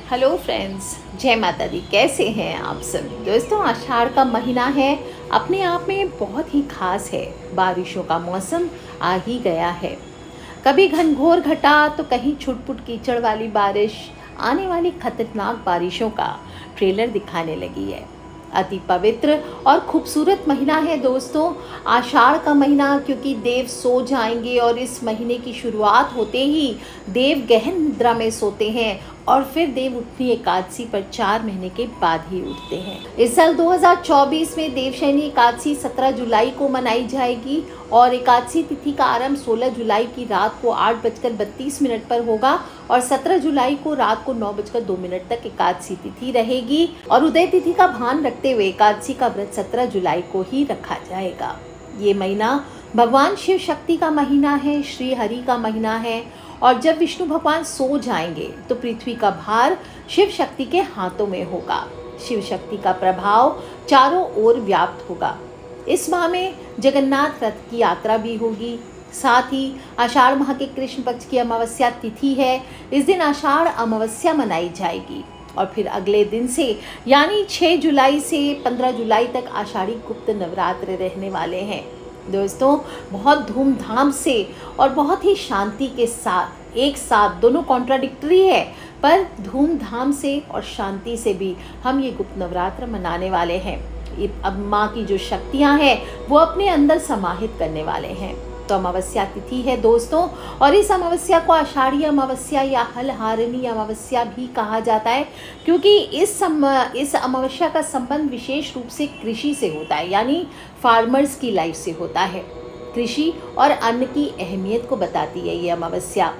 Hello friends, जय माता दी। कैसे हैं आप सब दोस्तों। आषाढ़ का महीना है, अपने आप में बहुत ही खास है। बारिशों का मौसम आ ही गया है। कभी घनघोर घटा तो कहीं छुटपुट कीचड़ वाली बारिश आने वाली खतरनाक बारिशों का ट्रेलर दिखाने लगी है। अति पवित्र और खूबसूरत महीना है दोस्तों, आषाढ़ का महीना, क्योंकि देव सो जाएंगे और इस महीने की शुरुआत होते ही देव गहन निद्रा में सोते हैं और फिर देव उठनी एकादशी पर 4 महीने के बाद ही उठते हैं। इस साल 2024 में देवशयनी एकादशी 17 जुलाई को मनाई जाएगी और एकादशी तिथि का आरंभ 16 जुलाई की रात को 8:32 पर होगा और 17 जुलाई को रात को 9:02 तक एकादशी तिथि रहेगी। और उदय तिथि का भान रखते हुए एकादशी का व्रत 17 जुलाई को ही रखा जाएगा। ये महीना भगवान शिव शक्ति का महीना है, श्री हरि का महीना है और जब विष्णु भगवान सो जाएंगे तो पृथ्वी का भार शिव शक्ति के हाथों में होगा। शिव शक्ति का प्रभाव चारों ओर व्याप्त होगा। इस माह में जगन्नाथ रथ की यात्रा भी होगी। साथ ही आषाढ़ माह के कृष्ण पक्ष की अमावस्या तिथि है। इस दिन आषाढ़ अमावस्या मनाई जाएगी और फिर अगले दिन से यानी 6 जुलाई से 15 जुलाई तक आषाढ़ी गुप्त नवरात्र रहने वाले हैं। दोस्तों, बहुत धूमधाम से और बहुत ही शांति के साथ, एक साथ, दोनों कॉन्ट्राडिक्टरी है पर धूमधाम से और शांति से भी हम ये गुप्त नवरात्र मनाने वाले हैं। अब माँ की जो शक्तियाँ हैं वो अपने अंदर समाहित करने वाले हैं। तो अमावस्या तिथि है दोस्तों, और इस अमावस्या को आषाढ़ी अमावस्या या हलहारिणी अमावस्या भी कहा जाता है, क्योंकि इस अमावस्या का संबंध विशेष रूप से कृषि से होता है, यानी फार्मर्स की लाइफ से होता है। कृषि और अन्न की अहमियत को बताती है ये अमावस्या।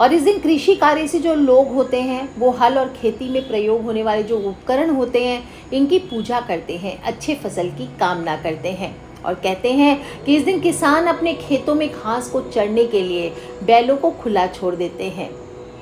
और इस दिन कृषि कार्य से जो लोग होते हैं वो हल और खेती में प्रयोग होने वाले जो उपकरण होते हैं इनकी पूजा करते हैं, अच्छे फसल की कामना करते हैं और कहते हैं कि इस दिन किसान अपने खेतों में घास को चरने के लिए बैलों को खुला छोड़ देते हैं।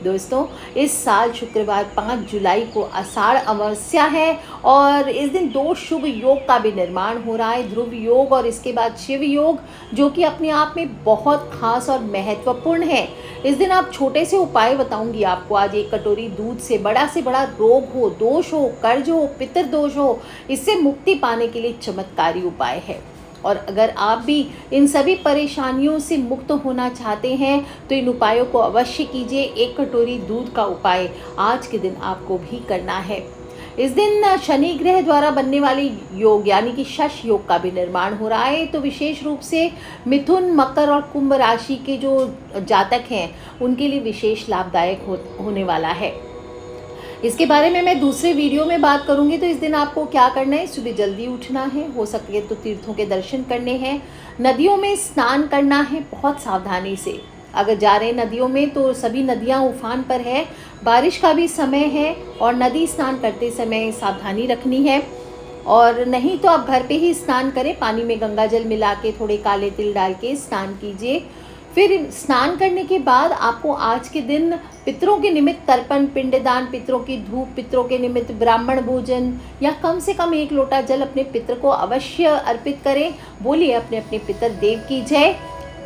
दोस्तों, इस साल शुक्रवार 5 जुलाई को आषाढ़ अमावस्या है और इस दिन 2 शुभ योग का भी निर्माण हो रहा है, ध्रुव योग और इसके बाद शिव योग, जो कि अपने आप में बहुत खास और महत्वपूर्ण है। इस दिन आप छोटे से उपाय बताऊंगी आपको आज। 1 कटोरी दूध से बड़ा रोग हो, दोष हो, कर्ज हो, पितृदोष हो, इससे मुक्ति पाने के लिए चमत्कारी उपाय है। और अगर आप भी इन सभी परेशानियों से मुक्त होना चाहते हैं तो इन उपायों को अवश्य कीजिए। 1 कटोरी दूध का उपाय आज के दिन आपको भी करना है। इस दिन शनि ग्रह द्वारा बनने वाले योग यानी कि शश योग का भी निर्माण हो रहा है। तो विशेष रूप से मिथुन, मकर और कुंभ राशि के जो जातक हैं उनके लिए विशेष लाभदायक होने वाला है। इसके बारे में मैं दूसरे वीडियो में बात करूंगी। तो इस दिन आपको क्या करना है, सुबह जल्दी उठना है, हो सके तो तीर्थों के दर्शन करने हैं, नदियों में स्नान करना है बहुत सावधानी से। अगर जा रहे हैं नदियों में तो सभी नदियां उफान पर है, बारिश का भी समय है और नदी स्नान करते समय सावधानी रखनी है। और नहीं तो आप घर पे ही स्नान करें, पानी में गंगा जल मिला के थोड़े काले तिल डाल के स्नान कीजिए। फिर स्नान करने के बाद आपको आज के दिन पितरों के निमित्त तर्पण, पिंडदान, पितरों की धूप, पितरों के निमित्त ब्राह्मण भोजन या कम से कम 1 लोटा जल अपने पितर को अवश्य अर्पित करें। बोलिए अपने अपने पितर देव की जय।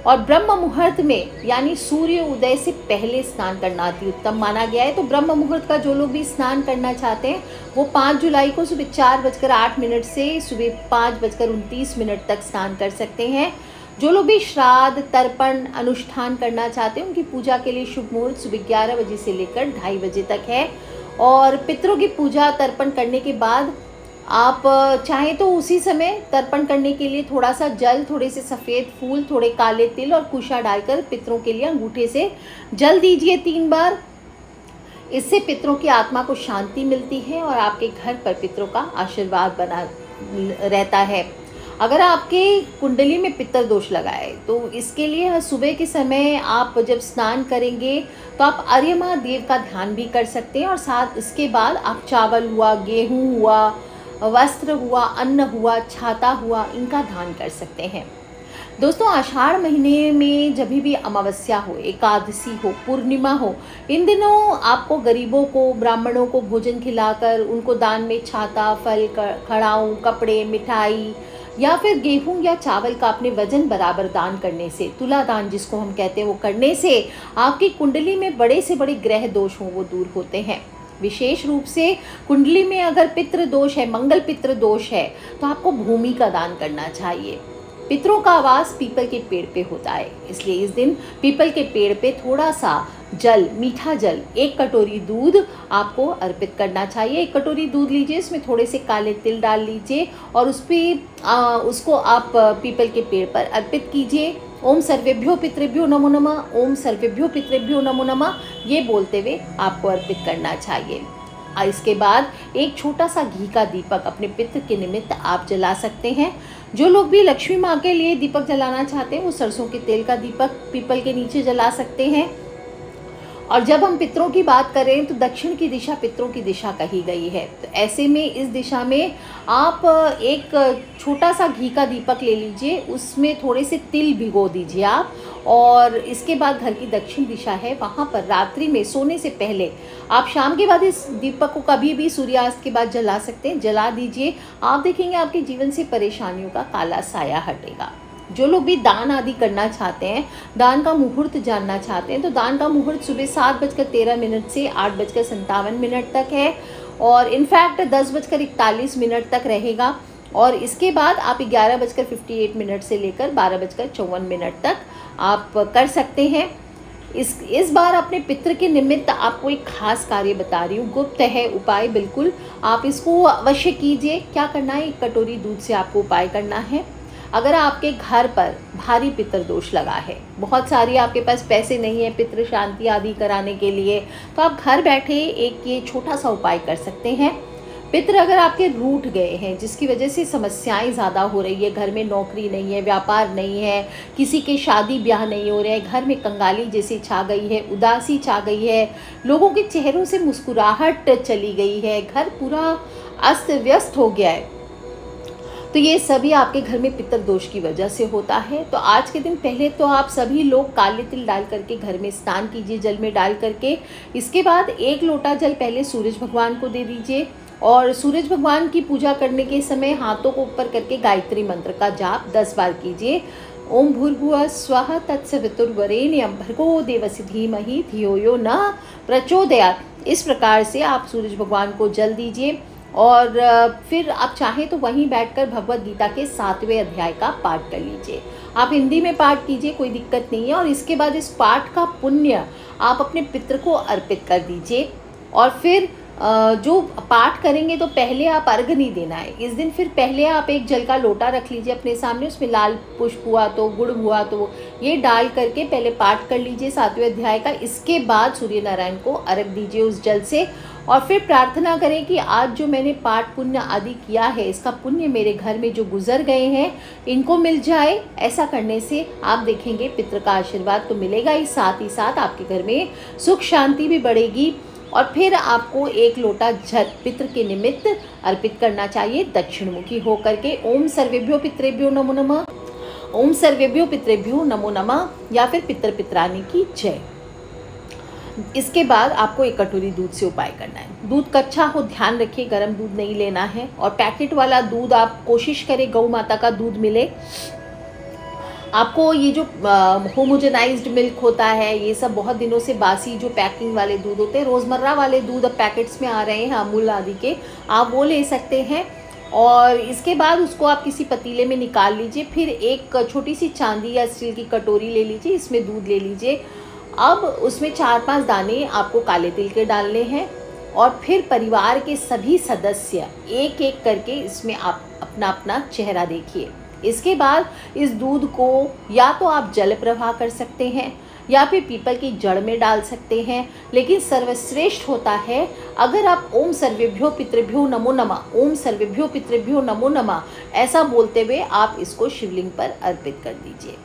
और ब्रह्म मुहूर्त में यानी सूर्य उदय से पहले स्नान करना अति उत्तम माना गया है। तो ब्रह्म मुहूर्त का जो लोग भी स्नान करना चाहते हैं वो 5 जुलाई को सुबह 4:08 से सुबह 5:29 तक स्नान कर सकते हैं। जो लोग भी श्राद्ध, तर्पण, अनुष्ठान करना चाहते हैं उनकी पूजा के लिए शुभ मुहूर्त सुबह 11 बजे से लेकर 2:30 बजे तक है। और पितरों की पूजा तर्पण करने के बाद आप चाहें तो उसी समय तर्पण करने के लिए थोड़ा सा जल, थोड़े से सफ़ेद फूल, थोड़े काले तिल और कुशा डालकर पितरों के लिए अंगूठे से जल दीजिए 3 बार। इससे पितरों की आत्मा को शांति मिलती है और आपके घर पर पितरों का आशीर्वाद बना रहता है। अगर आपके कुंडली में पितर दोष लगा है तो इसके लिए सुबह के समय आप जब स्नान करेंगे तो आप आर्य महादेव का ध्यान भी कर सकते हैं और साथ इसके बाद आप चावल हुआ, गेहूं हुआ, वस्त्र हुआ, अन्न हुआ, छाता हुआ, इनका दान कर सकते हैं। दोस्तों, आषाढ़ महीने में जब भी अमावस्या हो, एकादशी हो, पूर्णिमा हो, इन दिनों आपको गरीबों को, ब्राह्मणों को भोजन खिलाकर उनको दान में छाता, फल, खड़ाऊ, कपड़े, मिठाई या फिर गेहूं या चावल का अपने वजन बराबर दान करने से, तुला दान जिसको हम कहते हैं, वो करने से आपकी कुंडली में बड़े से बड़े ग्रह दोष हों वो दूर होते हैं। विशेष रूप से कुंडली में अगर पितृ दोष है, मंगल पितृ दोष है, तो आपको भूमि का दान करना चाहिए। पितरों का आवास पीपल के पेड़ पे होता है, इसलिए इस दिन पीपल के पेड़ पे थोड़ा सा जल, मीठा जल, 1 कटोरी दूध आपको अर्पित करना चाहिए। 1 कटोरी दूध लीजिए, इसमें थोड़े से काले तिल डाल लीजिए और उसको आप पीपल के पेड़ पर अर्पित कीजिए। ओम सर्वेभ्यो पितृभ्यो नमो नमः, ओम सर्वेभ्यो पितृभ्यो नमो नमः, ये बोलते हुए आपको अर्पित करना चाहिए। इसके बाद एक छोटा सा घी का दीपक अपने पितृ के निमित्त आप जला सकते हैं। जो लोग भी लक्ष्मी माँ के लिए दीपक जलाना चाहते हैं वो सरसों के तेल का दीपक पीपल के नीचे जला सकते हैं। और जब हम पितरों की बात करें तो दक्षिण की दिशा पितरों की दिशा कही गई है, तो ऐसे में इस दिशा में आप एक छोटा सा घी का दीपक ले लीजिए, उसमें थोड़े से तिल भिगो दीजिए आप, और इसके बाद घर की दक्षिण दिशा है वहाँ पर रात्रि में सोने से पहले आप शाम के बाद इस दीपक को कभी भी सूर्यास्त के बाद जला सकते हैं, जला दीजिए। आप देखेंगे आपके जीवन से परेशानियों का काला साया हटेगा। जो लोग भी दान आदि करना चाहते हैं, दान का मुहूर्त जानना चाहते हैं, तो दान का मुहूर्त सुबह 7:13 से 8:57 तक है, और इनफैक्ट 10:41 तक रहेगा। और इसके बाद आप 11:58 से लेकर 12:54 तक आप कर सकते हैं। इस बार अपने पितृ के निमित्त आपको एक खास कार्य बता रही हूँ, गुप्त है उपाय, बिल्कुल आप इसको अवश्य कीजिए। क्या करना है, 1 कटोरी दूध से आपको उपाय करना है। अगर आपके घर पर भारी पितृ दोष लगा है, बहुत सारी आपके पास पैसे नहीं है पितृ शांति आदि कराने के लिए, तो आप घर बैठे एक ये छोटा सा उपाय कर सकते हैं। पितृ अगर आपके रूठ गए हैं, जिसकी वजह से समस्याएं ज़्यादा हो रही है, घर में नौकरी नहीं है, व्यापार नहीं है, किसी के शादी ब्याह नहीं हो रहे हैं, घर में कंगाली जैसी छा गई है, उदासी छा गई है, लोगों के चेहरों से मुस्कुराहट चली गई है, घर पूरा अस्त व्यस्त हो गया है, तो ये सभी आपके घर में पितृ दोष की वजह से होता है। तो आज के दिन पहले तो आप सभी लोग काले तिल डाल करके घर में स्नान कीजिए जल में डाल करके। इसके बाद 1 लोटा जल पहले सूरज भगवान को दे दीजिए, और सूरज भगवान की पूजा करने के समय हाथों को ऊपर करके गायत्री मंत्र का जाप 10 बार कीजिए। ओम भूर्भुवः स्वः तत्सवितुर्वरेण्यं भर्गो देवस्य धीमहि धियो यो न प्रचोदयात्। इस प्रकार से आप सूरज भगवान को जल दीजिए, और फिर आप चाहें तो वहीं बैठकर भगवत गीता के 7वें अध्याय का पाठ कर लीजिए। आप हिंदी में पाठ कीजिए, कोई दिक्कत नहीं है। और इसके बाद इस पाठ का पुण्य आप अपने पितृ को अर्पित कर दीजिए। और फिर जो पाठ करेंगे तो पहले आप अर्घ नहीं देना है इस दिन। फिर पहले आप एक जल का लोटा रख लीजिए अपने सामने, उसमें लाल पुष्प हुआ तो, गुड़ हुआ तो, ये डाल करके पहले पाठ कर लीजिए 7वें अध्याय का। इसके बाद सूर्य नारायण को अर्घ दीजिए उस जल से, और फिर प्रार्थना करें कि आज जो मैंने पाठ पुण्य आदि किया है, इसका पुण्य मेरे घर में जो गुजर गए हैं इनको मिल जाए। ऐसा करने से आप देखेंगे पितृ का आशीर्वाद तो मिलेगा ही साथ आपके घर में सुख शांति भी बढ़ेगी। और फिर आपको 1 लोटा जल पितृ के निमित्त अर्पित करना चाहिए दक्षिणमुखी होकर के। ओम सर्वेभ्यो पितृभ्यो नमो नमः, ओम सर्वेभ्यो पितृभ्यो नमो नमः, या फिर पितृ पितरानी की जय। इसके बाद आपको 1 कटोरी दूध से उपाय करना है। दूध कच्चा हो, ध्यान रखिए, गर्म दूध नहीं लेना है। और पैकेट वाला दूध आप कोशिश करें गौ माता का दूध मिले आपको। ये जो होमोजेनाइज्ड मिल्क होता है, ये सब बहुत दिनों से बासी जो पैकिंग वाले दूध होते हैं, रोज़मर्रा वाले दूध अब पैकेट्स में आ रहे हैं अमूल आदि के, आप वो ले सकते हैं। और इसके बाद उसको आप किसी पतीले में निकाल लीजिए। फिर एक छोटी सी चांदी या स्टील की कटोरी ले लीजिए, इसमें दूध ले लीजिए। अब उसमें 4-5 दाने आपको काले तिल के डालने हैं, और फिर परिवार के सभी सदस्य एक एक करके इसमें आप अपना अपना चेहरा देखिए। इसके बाद इस दूध को या तो आप जल प्रवाह कर सकते हैं या फिर पीपल की जड़ में डाल सकते हैं, लेकिन सर्वश्रेष्ठ होता है अगर आप ओम सर्वेभ्यो पितृभ्यो नमो नमः, ओम सर्वेभ्यो पितृभ्यो नमो नमः ऐसा बोलते हुए आप इसको शिवलिंग पर अर्पित कर दीजिए।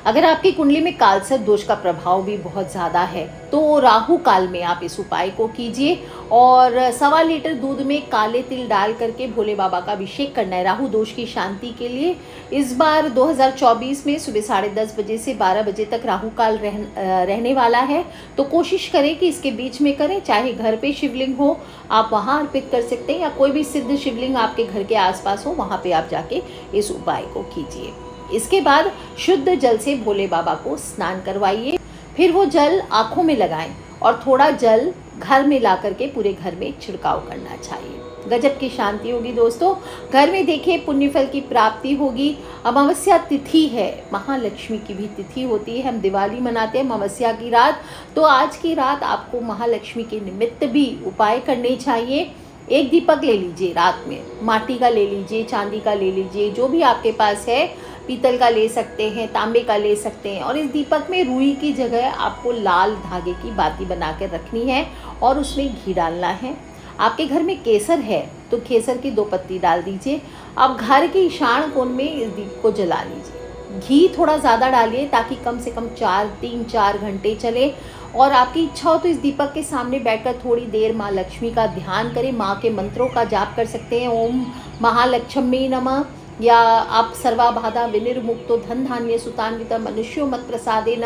अगर आपकी कुंडली में कालसर्प दोष का प्रभाव भी बहुत ज़्यादा है तो राहु काल में आप इस उपाय को कीजिए और 1.25 लीटर दूध में काले तिल डाल करके भोले बाबा का अभिषेक करना है राहु दोष की शांति के लिए। इस बार 2024 में सुबह 10:30 बजे से 12 बजे तक राहु काल रहने वाला है, तो कोशिश करें कि इसके बीच में करें। चाहे घर पे शिवलिंग हो आप वहाँ अर्पित कर सकते हैं या कोई भी सिद्ध शिवलिंग आपके घर के आसपास हो वहाँ पे आप जाके इस उपाय को कीजिए। इसके बाद शुद्ध जल से भोले बाबा को स्नान करवाइए, फिर वो जल आँखों में लगाएं और थोड़ा जल घर में ला करके पूरे घर में छिड़काव करना चाहिए। गजब की शांति होगी दोस्तों। घर में देखिए पुण्य फल की प्राप्ति होगी। अमावस्या तिथि है, महालक्ष्मी की भी तिथि होती है। हम दिवाली मनाते हैं अमावस्या की रात, तो आज की रात आपको महालक्ष्मी के निमित्त भी उपाय करने चाहिए। एक दीपक ले लीजिए रात में, माटी का ले लीजिए, चांदी का ले लीजिए, जो भी आपके पास है, पीतल का ले सकते हैं, तांबे का ले सकते हैं। और इस दीपक में रुई की जगह आपको लाल धागे की बाती बना कर रखनी है और उसमें घी डालना है। आपके घर में केसर है तो केसर की 2 पत्ती डाल दीजिए। अब घर के ईशान कोण में इस दीप को जला लीजिए। घी थोड़ा ज़्यादा डालिए ताकि कम से कम 3-4 घंटे चले। और आपकी इच्छा हो तो इस दीपक के सामने बैठकर थोड़ी देर माँ लक्ष्मी का ध्यान करें। माँ के मंत्रों का जाप कर सकते हैं, ओम महालक्ष्मी नमः, या आप सर्वा बाधा विनिर्मुक्तो धन धान्य सुतान्वित मनुष्यो मत प्रसादेन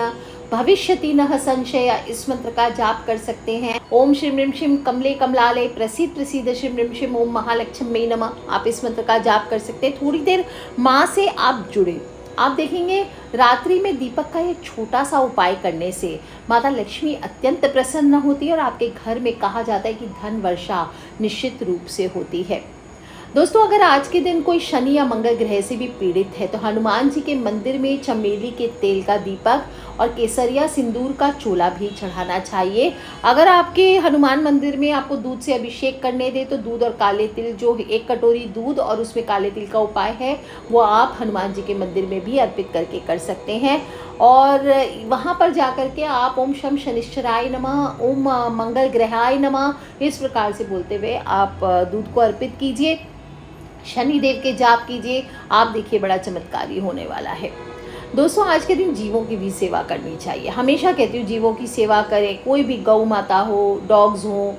भविष्यति नः संशय, इस मंत्र का जाप कर सकते हैं। ओम श्रीं ह्रीं श्रीं कमले कमलालय प्रसीद प्रसीद श्रीं ह्रीं श्रीं ओम महालक्ष्मी नमः, आप इस मंत्र का जाप कर सकते हैं। थोड़ी देर माँ से आप जुड़े। आप देखेंगे रात्रि में दीपक का ये छोटा सा उपाय करने से माता लक्ष्मी अत्यंत प्रसन्न होती है और आपके घर में कहा जाता है कि धन वर्षा निश्चित रूप से होती है। दोस्तों, अगर आज के दिन कोई शनि या मंगल ग्रह से भी पीड़ित है तो हनुमान जी के मंदिर में चमेली के तेल का दीपक और केसरिया सिंदूर का चोला भी चढ़ाना चाहिए। अगर आपके हनुमान मंदिर में आपको दूध से अभिषेक करने दे तो दूध और काले तिल, जो 1 कटोरी दूध और उसमें काले तिल का उपाय है, वो आप हनुमान जी के मंदिर में भी अर्पित करके कर सकते हैं। और वहाँ पर जा कर के आप ओम शम शनिश्चराय नमः, ओम मंगल ग्रहाय नमः, इस प्रकार से बोलते हुए आप दूध को अर्पित कीजिए। शनिदेव के जाप कीजिए। आप देखिए बड़ा चमत्कारी होने वाला है। दोस्तों, आज के दिन जीवों की भी सेवा करनी चाहिए। हमेशा कहती हूँ जीवों की सेवा करें। कोई भी गौ माता हो, डॉग्स हो,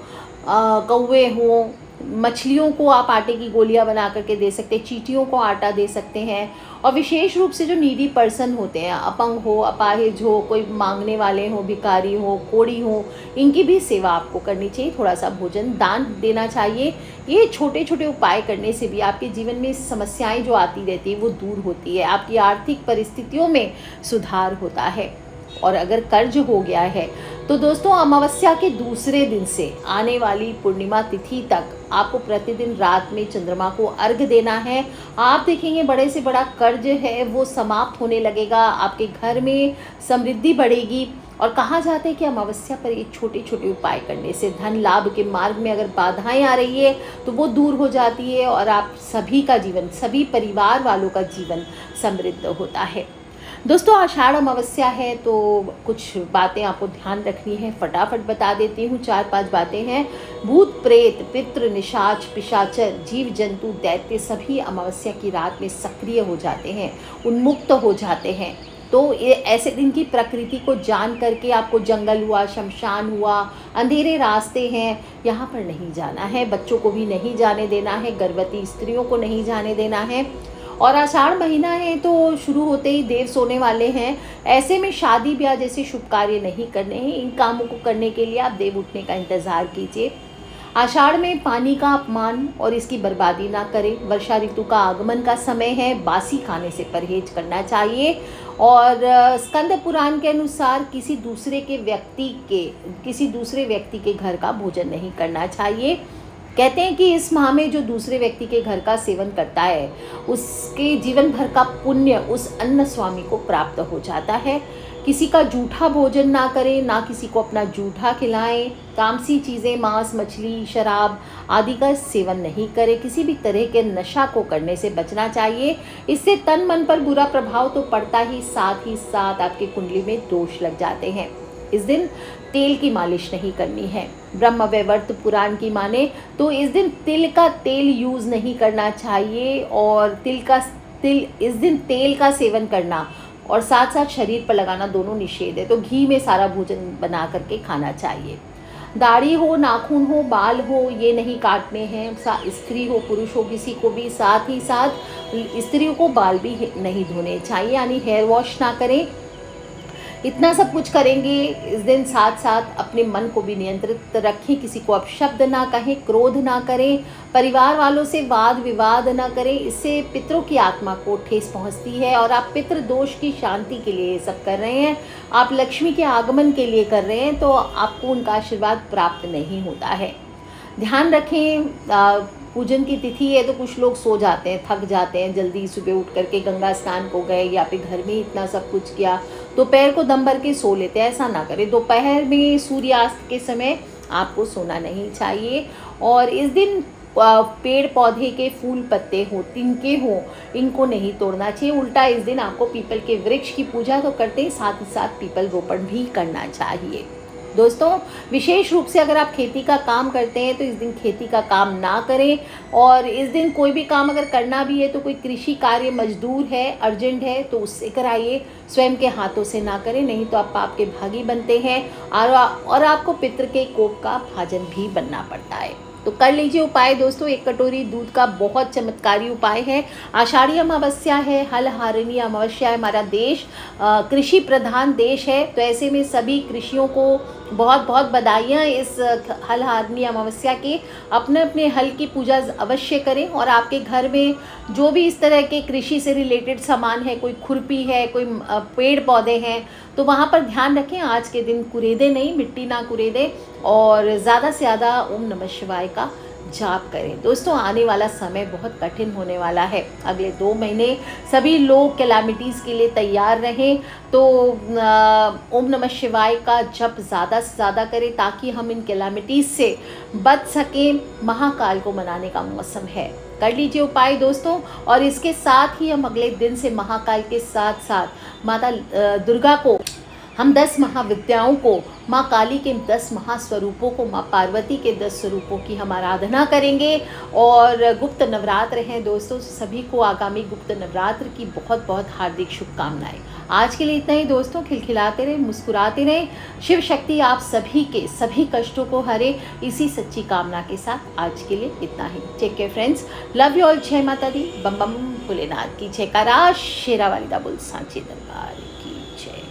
कौवे हो, मछलियों को आप आटे की गोलियां बना करके दे सकते हैं, चींटियों को आटा दे सकते हैं। और विशेष रूप से जो नीडी पर्सन होते हैं, अपंग हो, अपाहिज हो, कोई मांगने वाले हो, भिखारी हो, कोढ़ी हो, इनकी भी सेवा आपको करनी चाहिए। थोड़ा सा भोजन दान देना चाहिए। ये छोटे छोटे उपाय करने से भी आपके जीवन में समस्याएं जो आती रहती है वो दूर होती है, आपकी आर्थिक परिस्थितियों में सुधार होता है। और अगर कर्ज हो गया है तो दोस्तों, अमावस्या के दूसरे दिन से आने वाली पूर्णिमा तिथि तक आपको प्रतिदिन रात में चंद्रमा को अर्घ्य देना है। आप देखेंगे बड़े से बड़ा कर्ज है वो समाप्त होने लगेगा, आपके घर में समृद्धि बढ़ेगी। और कहा जाता है कि अमावस्या पर ये छोटे छोटे उपाय करने से धन लाभ के मार्ग में अगर बाधाएं आ रही है तो वो दूर हो जाती है और आप सभी का जीवन, सभी परिवार वालों का जीवन समृद्ध होता है। दोस्तों, आषाढ़ अमावस्या है तो कुछ बातें आपको ध्यान रखनी है, फटाफट बता देती हूँ। 4-5 बातें हैं। भूत प्रेत, पितृ, निशाच, पिशाचर, जीव जंतु, दैत्य सभी अमावस्या की रात में सक्रिय हो जाते हैं, उन्मुक्त हो जाते हैं। तो ये ऐसे दिन की प्रकृति को जान करके आपको जंगल हुआ, शमशान हुआ, अंधेरे रास्ते हैं, यहाँ पर नहीं जाना है। बच्चों को भी नहीं जाने देना है, गर्भवती स्त्रियों को नहीं जाने देना है। और आषाढ़ महीना है तो शुरू होते ही देव सोने वाले हैं। ऐसे में शादी ब्याह जैसे शुभ कार्य नहीं करने हैं। इन कामों को करने के लिए आप देव उठने का इंतज़ार कीजिए। आषाढ़ में पानी का अपमान और इसकी बर्बादी ना करें। वर्षा ऋतु का आगमन का समय है, बासी खाने से परहेज करना चाहिए। और स्कंद पुराण के अनुसार किसी दूसरे व्यक्ति के घर का भोजन नहीं करना चाहिए। कहते हैं कि इस माह में जो दूसरे व्यक्ति के घर का सेवन करता है उसके जीवन भर का पुण्य उस अन्न स्वामी को प्राप्त हो जाता है। किसी का जूठा भोजन ना करें, ना किसी को अपना जूठा खिलाएं। तामसी चीज़ें, मांस, मछली, शराब आदि का सेवन नहीं करें। किसी भी तरह के नशा को करने से बचना चाहिए। इससे तन मन पर बुरा प्रभाव तो पड़ता ही साथ आपकी कुंडली में दोष लग जाते हैं। इस दिन तेल की मालिश नहीं करनी है। ब्रह्म वैवर्त पुराण की माने तो इस दिन तिल का तेल यूज़ नहीं करना चाहिए। और इस दिन तेल का सेवन करना और साथ साथ शरीर पर लगाना दोनों निषेध है। तो घी में सारा भोजन बना करके खाना चाहिए। दाढ़ी हो, नाखून हो, बाल हो, ये नहीं काटने हैं। स्त्री हो, पुरुष हो, किसी को भी। साथ ही साथ स्त्रियों को बाल भी नहीं धोने चाहिए, यानी हेयर वॉश ना करें। इतना सब कुछ करेंगे इस दिन। साथ साथ अपने मन को भी नियंत्रित रखें, किसी को अपशब्द ना कहें, क्रोध ना करें, परिवार वालों से वाद विवाद ना करें। इससे पितरों की आत्मा को ठेस पहुंचती है और आप पितृ दोष की शांति के लिए ये सब कर रहे हैं। आप लक्ष्मी के आगमन के लिए कर रहे हैं, तो आपको उनका आशीर्वाद प्राप्त नहीं होता है। ध्यान रखें, पूजन की तिथि है तो कुछ लोग सो जाते हैं, थक जाते हैं, जल्दी सुबह उठ करके गंगा स्नान को गए या फिर घर में इतना सब कुछ किया, दोपहर को दम भर के सो लेते हैं। ऐसा ना करें। दोपहर में सूर्यास्त के समय आपको सोना नहीं चाहिए। और इस दिन पेड़ पौधे के फूल पत्ते हो, तिनके हो, इनको नहीं तोड़ना चाहिए। उल्टा इस दिन आपको पीपल के वृक्ष की पूजा तो करते ही साथ ही साथ पीपल रोपण भी करना चाहिए। दोस्तों, विशेष रूप से अगर आप खेती का काम करते हैं तो इस दिन खेती का काम ना करें। और इस दिन कोई भी काम अगर करना भी है तो कोई कृषि कार्य, मजदूर है, अर्जेंट है तो उससे कराइए, स्वयं के हाथों से ना करें, नहीं तो आप पाप के भागी बनते हैं और आपको पितृ के कोप का भाजन भी बनना पड़ता है। तो कर लीजिए उपाय दोस्तों। 1 कटोरी दूध का बहुत चमत्कारी उपाय है। आषाढ़ी अमावस्या है, हल हारिणी अमावस्या है। हमारा देश कृषि प्रधान देश है, तो ऐसे में सभी कृषियों को बहुत बहुत बधाइयाँ इस हल हारिणी अमावस्या के। अपने अपने हल की पूजा अवश्य करें। और आपके घर में जो भी इस तरह के कृषि से रिलेटेड सामान है, कोई खुरपी है, कोई पेड़ पौधे हैं, तो वहाँ पर ध्यान रखें आज के दिन कुरेदे नहीं, मिट्टी ना कुरेदे, और ज़्यादा से ज़्यादा ओम नमः शिवाय का जाप करें। दोस्तों, आने वाला समय बहुत कठिन होने वाला है। अगले 2 महीने सभी लोग कैलामिटीज़ के लिए तैयार रहें। तो ओम नमः शिवाय का जप ज़्यादा से ज़्यादा करें ताकि हम इन कैलामिटीज़ से बच सकें। महाकाल को मनाने का मौसम है। कर लीजिए उपाय दोस्तों। और इसके साथ ही हम अगले दिन से महाकाल के साथ साथ माता दुर्गा को, हम 10 महाविद्याओं को, माँ काली के 10 महास्वरूपों को, माँ पार्वती के 10 स्वरूपों की हम आराधना करेंगे। और गुप्त नवरात्र हैं दोस्तों, सभी को आगामी गुप्त नवरात्र की बहुत बहुत हार्दिक शुभकामनाएं। आज के लिए इतना ही दोस्तों। खिलखिलाते रहें, मुस्कुराते रहें। शिव शक्ति आप सभी के सभी कष्टों को हरे, इसी सच्ची कामना के साथ आज के लिए इतना ही। Take care friends, love you all. जय माता दी, बम बम भोलेनाथ की जयकारा, शेरा वाली दा बोल सांचे दरबार की जय।